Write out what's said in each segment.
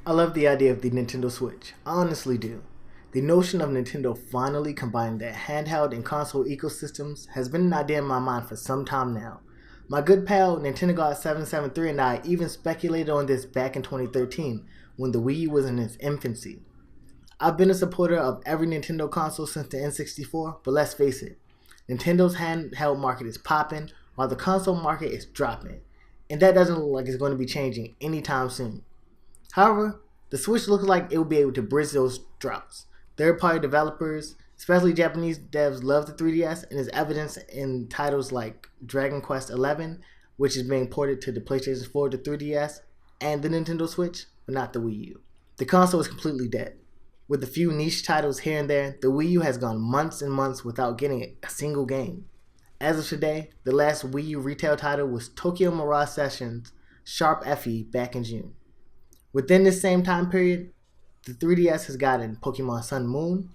I love the idea of the Nintendo Switch, I honestly do. The notion of Nintendo finally combining their handheld and console ecosystems has been an idea in my mind for some time now. My good pal Nintendo God 773 and I even speculated on this back in 2013 when the Wii U was in its infancy. I've been a supporter of every Nintendo console since the N64, but let's face it, Nintendo's handheld market is popping while the console market is dropping, and that doesn't look like it's going to be changing anytime soon. However, the Switch looks like it will be able to bridge those drops. Third-party developers, especially Japanese devs, love the 3DS and is evidenced in titles like Dragon Quest XI, which is being ported to the PlayStation 4, the 3DS, and the Nintendo Switch, but not the Wii U. The console is completely dead. With a few niche titles here and there, the Wii U has gone months and months without getting a single game. As of today, the last Wii U retail title was Tokyo Mirage Sessions Sharp FE back in June. Within this same time period, the 3DS has gotten Pokemon Sun and Moon,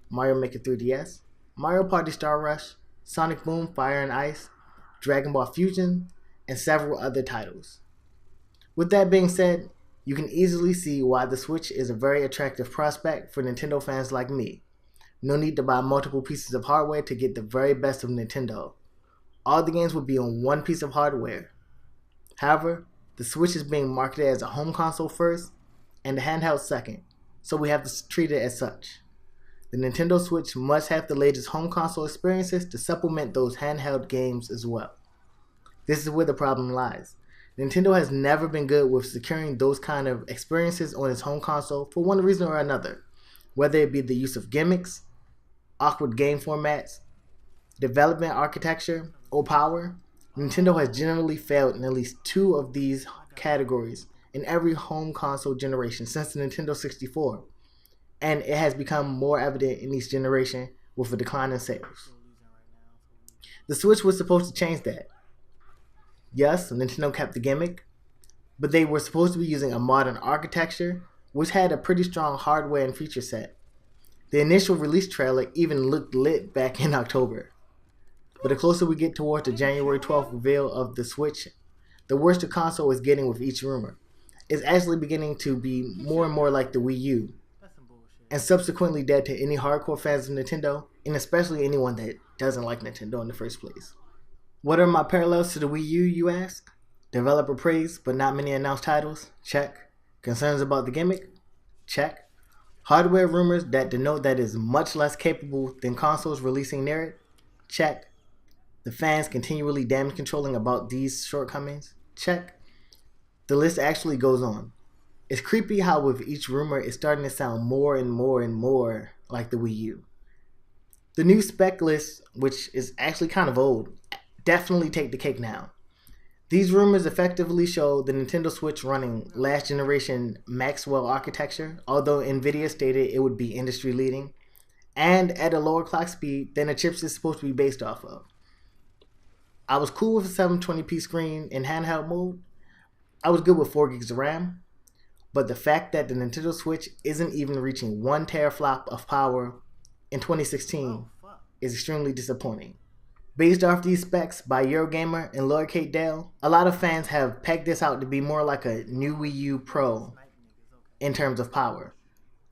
Mario Maker 3DS, Mario Party Star Rush, Sonic Boom Fire and Ice, Dragon Ball Fusion, and several other titles. With that being said, you can easily see why the Switch is a very attractive prospect for Nintendo fans like me. No need to buy multiple pieces of hardware to get the very best of Nintendo. All the games will be on one piece of hardware. However, the Switch is being marketed as a home console first and the handheld second, so we have to treat it as such. The Nintendo Switch must have the latest home console experiences to supplement those handheld games as well. This is where the problem lies. Nintendo has never been good with securing those kind of experiences on its home console for one reason or another, whether it be the use of gimmicks, awkward game formats, development architecture, or power. Nintendo has generally failed in at least two of these categories in every home console generation since the Nintendo 64, and it has become more evident in each generation with a decline in sales. The Switch was supposed to change that. Yes, Nintendo kept the gimmick, but they were supposed to be using a modern architecture, which had a pretty strong hardware and feature set. The initial release trailer even looked lit back in October. But the closer we get towards the January 12th reveal of the Switch, the worse the console is getting with each rumor. It's actually beginning to be more and more like the Wii U, and subsequently dead to any hardcore fans of Nintendo, and especially anyone that doesn't like Nintendo in the first place. What are my parallels to the Wii U, you ask? Developer praise, but not many announced titles? Check. Concerns about the gimmick? Check. Hardware rumors that denote that it is much less capable than consoles releasing near it? Check. The fans continually damage controlling about these shortcomings? Check. The list actually goes on. It's creepy how with each rumor it's starting to sound more and more and more like the Wii U. The new spec list, which is actually kind of old, definitely take the cake now. These rumors effectively show the Nintendo Switch running last generation Maxwell architecture, although Nvidia stated it would be industry leading, and at a lower clock speed than the chips is supposed to be based off of. I was cool with a 720p screen in handheld mode. I was good with 4 gigs of RAM, but the fact that the Nintendo Switch isn't even reaching 1 teraflop of power in 2016 is extremely disappointing. Based off these specs by Eurogamer and Lord Kate Dale, a lot of fans have pegged this out to be more like a new Wii U Pro in terms of power,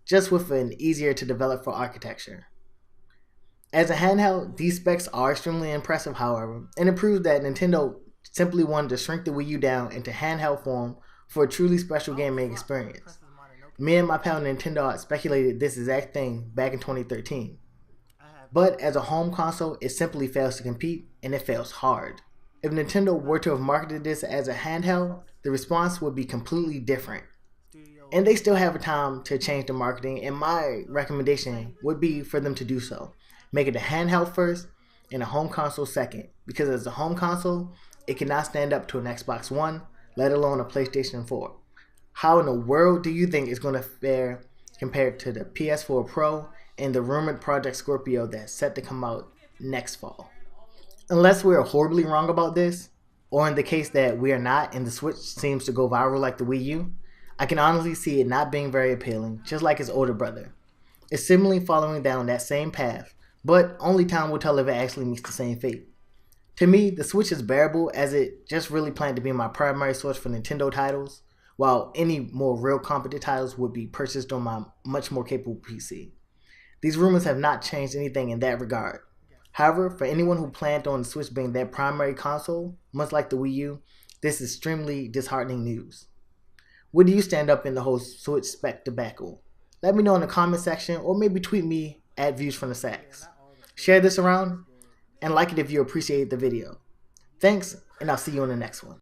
just with an easier to develop for architecture. As a handheld, these specs are extremely impressive, however, and it proves that Nintendo simply wanted to shrink the Wii U down into handheld form for a truly special gaming experience. Me and my pal Nintendo had speculated this exact thing back in 2013. But as a home console, it simply fails to compete, and it fails hard. If Nintendo were to have marketed this as a handheld, the response would be completely different. And they still have a time to change the marketing, and my recommendation would be for them to do so. Make it a handheld first, and a home console second, because as a home console, it cannot stand up to an Xbox One, let alone a PlayStation 4. How in the world do you think it's going to fare compared to the PS4 Pro and the rumored Project Scorpio that's set to come out next fall? Unless we are horribly wrong about this, or in the case that we are not and the Switch seems to go viral like the Wii U, I can honestly see it not being very appealing, just like its older brother. It's similarly following down that same path, but only time will tell if it actually meets the same fate. To me, the Switch is bearable as it just really planned to be my primary source for Nintendo titles, while any more real competent titles would be purchased on my much more capable PC. These rumors have not changed anything in that regard. However, for anyone who planned on the Switch being their primary console, much like the Wii U, this is extremely disheartening news. Where do you stand up in the whole Switch spec debacle? Let me know in the comment section, or maybe tweet me at Views from the Sax. Share this around, and like it if you appreciate the video. Thanks, and I'll see you in the next one.